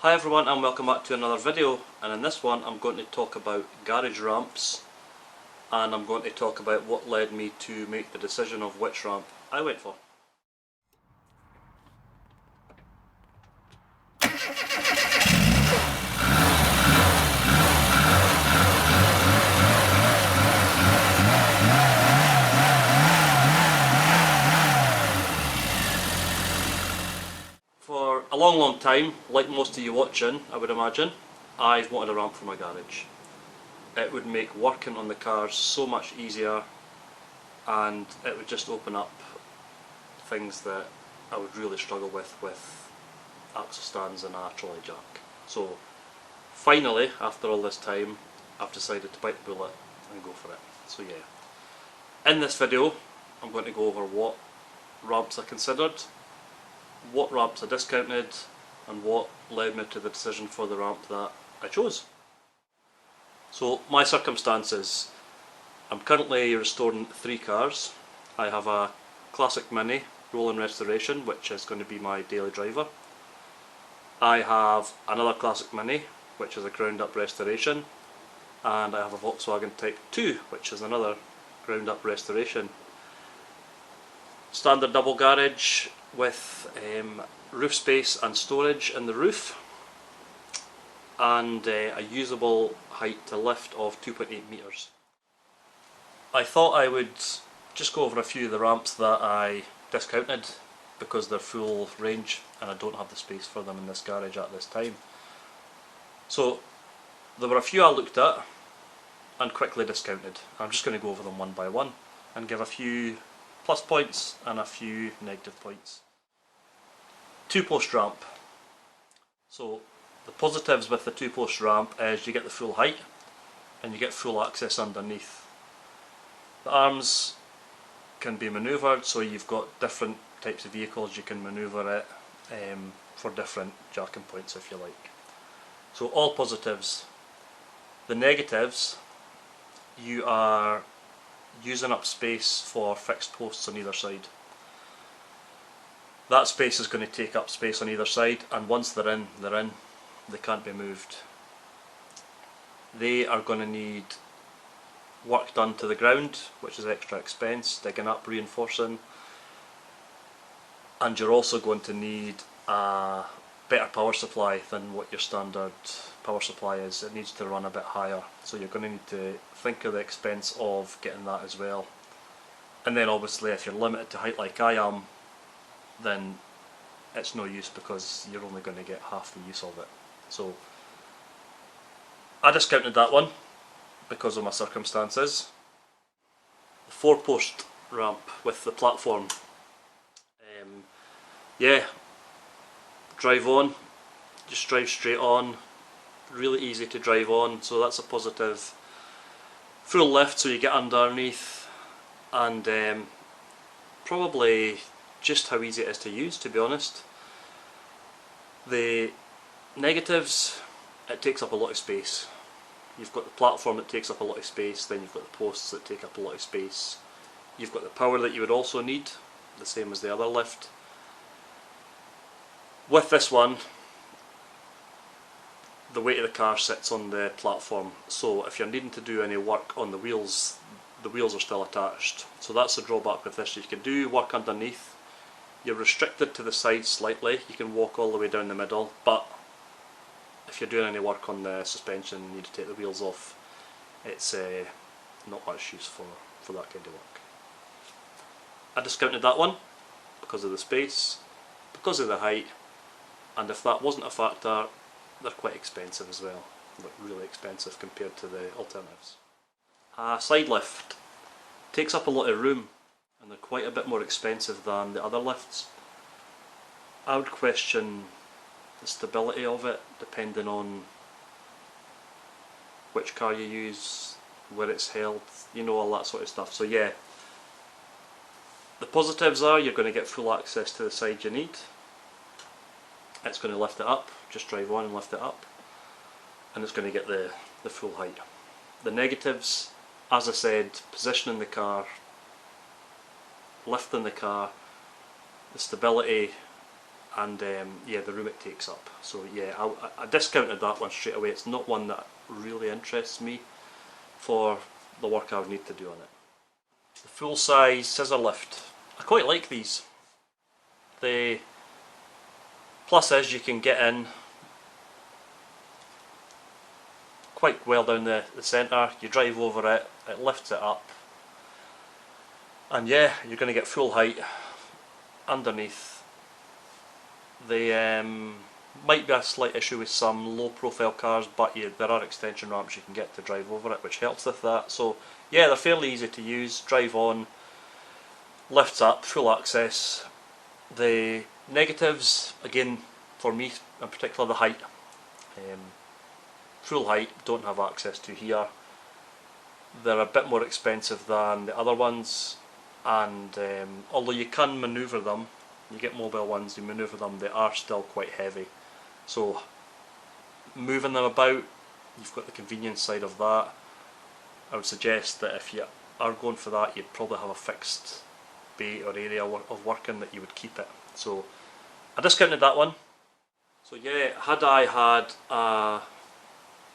Hi everyone and welcome back to another video, and in this one I'm going to talk about garage ramps, and I'm going to talk about what led me to make the decision of which ramp I went for. For a long time, like most of you watching I would imagine, I've wanted a ramp for my garage. It would make working on the cars so much easier, and it would just open up things that I would really struggle with axle stands and a trolley jack. So finally, after all this time, I've decided to bite the bullet and go for it. So yeah, in this video I'm going to go over what ramps I considered, what ramps I discounted, and what led me to the decision for the ramp that I chose. So my circumstances: I'm currently restoring 3 cars. I have a classic Mini roll-in restoration, which is going to be my daily driver. I have another classic Mini, which is a ground up restoration, and I have a Volkswagen Type 2, which is another ground up restoration. Standard double garage with roof space and storage in the roof, and a usable height to lift of 2.8 metres. I thought I would just go over a few of the ramps that I discounted because they're full range and I don't have the space for them in this garage at this time. So there were a few I looked at and quickly discounted. I'm just going to go over them one by one and give a few plus points and a few negative points. 2-post ramp. So the positives with the 2-post ramp is you get the full height and you get full access underneath. The arms can be manoeuvred, so you've got different types of vehicles you can manoeuvre it for different jacking points if you like. So all positives. The negatives: you are using up space for fixed posts on either side. That space is going to take up space on either side, and once they're in, they're in. They can't be moved. They are going to need work done to the ground, which is extra expense, digging up, reinforcing, and you're also going to need a better power supply than what your standard power supply is. It needs to run a bit higher, so you're going to need to think of the expense of getting that as well. And then obviously if you're limited to height like I am, then it's no use because you're only going to get half the use of it. So I discounted that one because of my circumstances. The 4-post ramp with the platform. Yeah, drive on, just drive straight on, really easy to drive on, so that's a positive. Full lift, so you get underneath, and probably just how easy it is to use, to be honest. The negatives: it takes up a lot of space. You've got the platform that takes up a lot of space, then you've got the posts that take up a lot of space. You've got the power that you would also need, the same as the other lift. With this one, the weight of the car sits on the platform, so if you're needing to do any work on the wheels are still attached. So that's the drawback with this. You can do work underneath, you're restricted to the sides slightly, you can walk all the way down the middle, but if you're doing any work on the suspension and you need to take the wheels off, it's not much use for that kind of work. I discounted that one because of the space, because of the height, and if that wasn't a factor, they're quite expensive as well, like really expensive compared to the alternatives. Side lift takes up a lot of room and they're quite a bit more expensive than the other lifts. I would question the stability of it depending on which car you use, where it's held, you know, all that sort of stuff. So yeah, the positives are you're going to get full access to the side you need. It's going to lift it up, just drive on and lift it up, and it's going to get the full height. The negatives, as I said, positioning the car, lifting the car, the stability and yeah, the room it takes up. So yeah, I discounted that one straight away. It's not one that really interests me for the work I would need to do on it. The full size scissor lift. I quite like these. The plus is you can get in quite well down the centre, you drive over it, it lifts it up, and yeah, you're going to get full height underneath. They might be a slight issue with some low profile cars, but yeah, there are extension ramps you can get to drive over it, which helps with that. So yeah, they're fairly easy to use, drive on, lifts up, full access. The negatives, again, for me in particular, the height. Full height, don't have access to here. They're a bit more expensive than the other ones, and although you can manoeuvre them, you get mobile ones, you manoeuvre them, they are still quite heavy. So moving them about, you've got the convenience side of that. I would suggest that if you are going for that, you'd probably have a fixed bay or area of working that you would keep it. So I discounted that one. So yeah, had I had a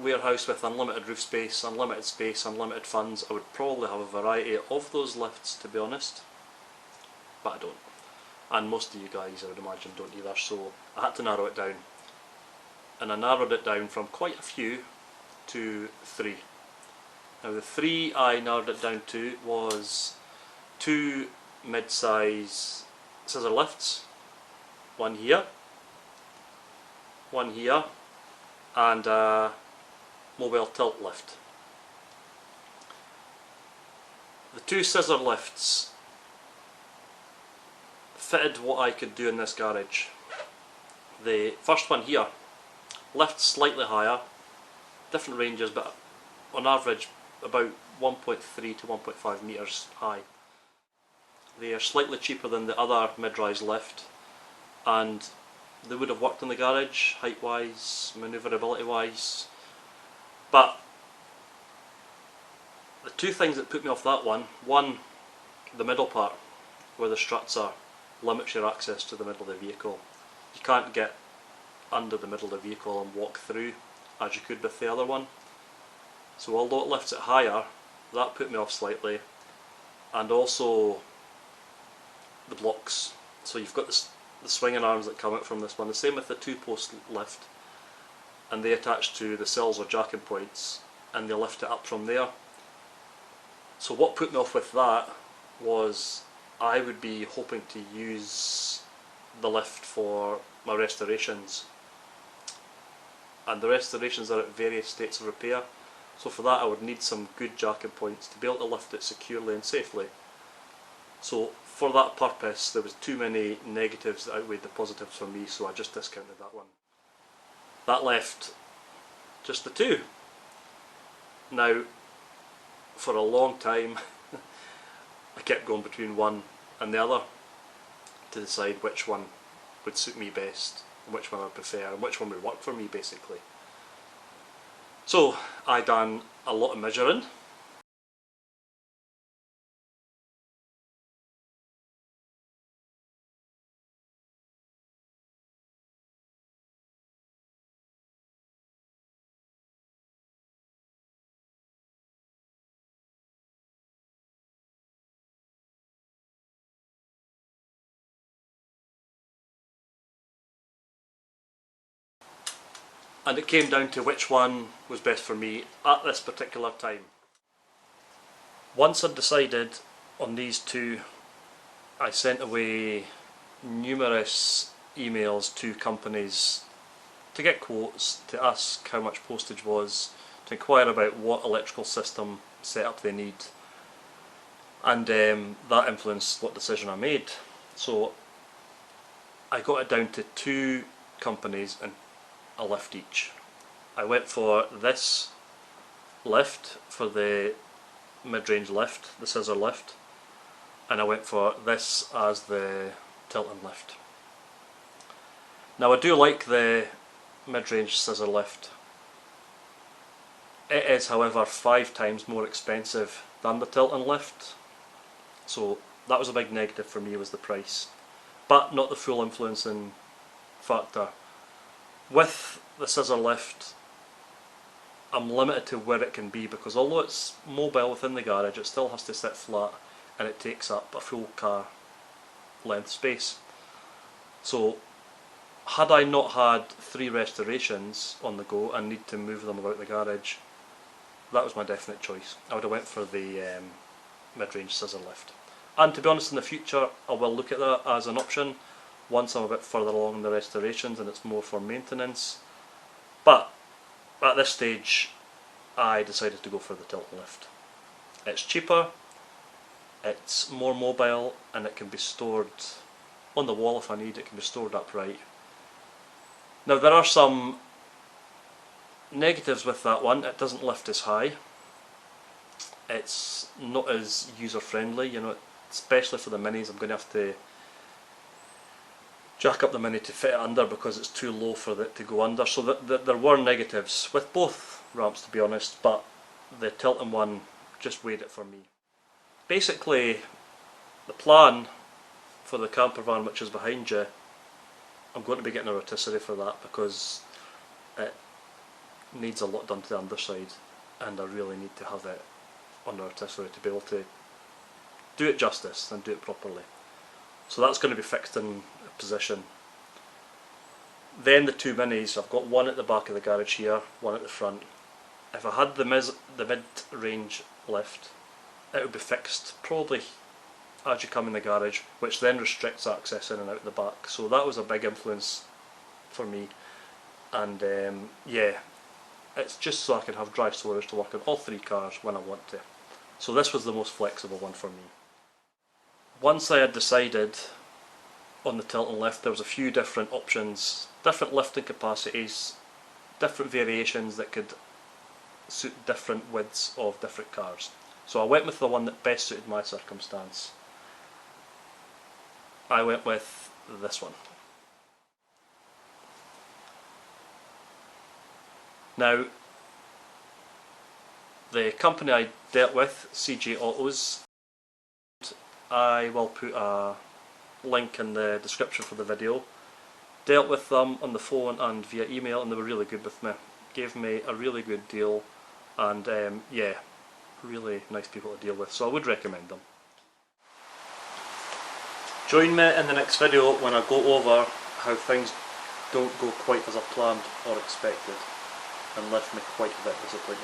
warehouse with unlimited roof space, unlimited funds, I would probably have a variety of those lifts, to be honest, but I don't, and most of you guys I would imagine don't either, so I had to narrow it down, and I narrowed it down from quite a few to 3. Now the 3 I narrowed it down to was 2 mid-size scissor lifts, one here, and a mobile tilt lift. The 2 scissor lifts fitted what I could do in this garage. The first one here lifts slightly higher, different ranges, but on average about 1.3 to 1.5 metres high. They are slightly cheaper than the other mid-rise lift, and they would have worked in the garage height wise, manoeuvrability wise. But the 2 things that put me off that one, the middle part where the struts are, limits your access to the middle of the vehicle. You can't get under the middle of the vehicle and walk through as you could with the other one. So although it lifts it higher, that put me off slightly. And also the blocks. So you've got the swinging arms that come out from this one, the same with the 2-post lift, and they attach to the sills or jacking points and they lift it up from there. So what put me off with that was I would be hoping to use the lift for my restorations, and the restorations are at various states of repair, so for that I would need some good jacking points to be able to lift it securely and safely. So for that purpose there was too many negatives that outweighed the positives for me, so I just discounted that one. That left just the 2. Now for a long time I kept going between one and the other to decide which one would suit me best, and which one I prefer, and which one would work for me basically. So I done a lot of measuring. And it came down to which one was best for me at this particular time. Once I'd decided on these 2, I sent away numerous emails to companies to get quotes, to ask how much postage was, to inquire about what electrical system setup they need, and that influenced what decision I made. So I got it down to 2 companies and a lift each. I went for this lift for the mid-range lift, the scissor lift, and I went for this as the tilt-in lift. Now I do like the mid-range scissor lift. It is however 5 times more expensive than the tilt-in lift, so that was a big negative for me, was the price, but not the full influence in factor. With the scissor lift, I'm limited to where it can be, because although it's mobile within the garage, it still has to sit flat and it takes up a full car length space. So had I not had 3 restorations on the go and need to move them about the garage, that was my definite choice. I would have went for the mid-range scissor lift. And to be honest, in the future I will look at that as an option once I'm a bit further along in the restorations and it's more for maintenance. But at this stage I decided to go for the tilt and lift. It's cheaper, it's more mobile, and it can be stored on the wall if I need. It can be stored upright. Now there are some negatives with that one. It doesn't lift as high. It's not as user friendly, you know, especially for the minis. I'm going to have to jack up the mini to fit it under because it's too low for it to go under. So there were negatives with both ramps, to be honest, but the tilting one just weighed it for me. Basically, the plan for the camper van, which is behind you, I'm going to be getting a rotisserie for that because it needs a lot done to the underside, and I really need to have it on the rotisserie to be able to do it justice and do it properly. So that's going to be fixed in position. Then the 2 minis, I've got one at the back of the garage here, one at the front. If I had the mid-range lift, it would be fixed probably as you come in the garage, which then restricts access in and out the back. So that was a big influence for me. And yeah, it's just so I can have dry storage to work on all 3 cars when I want to. So this was the most flexible one for me. Once I had decided on the tilt and lift, there was a few different options, different lifting capacities, different variations that could suit different widths of different cars. So I went with the one that best suited my circumstance. I went with this one. Now, the company I dealt with, CJ Autos, I will put a link in the description for the video. Dealt with them on the phone and via email, and they were really good with me. Gave me a really good deal, and yeah, really nice people to deal with, so I would recommend them. Join me in the next video when I go over how things don't go quite as I planned or expected and left me quite a bit disappointed.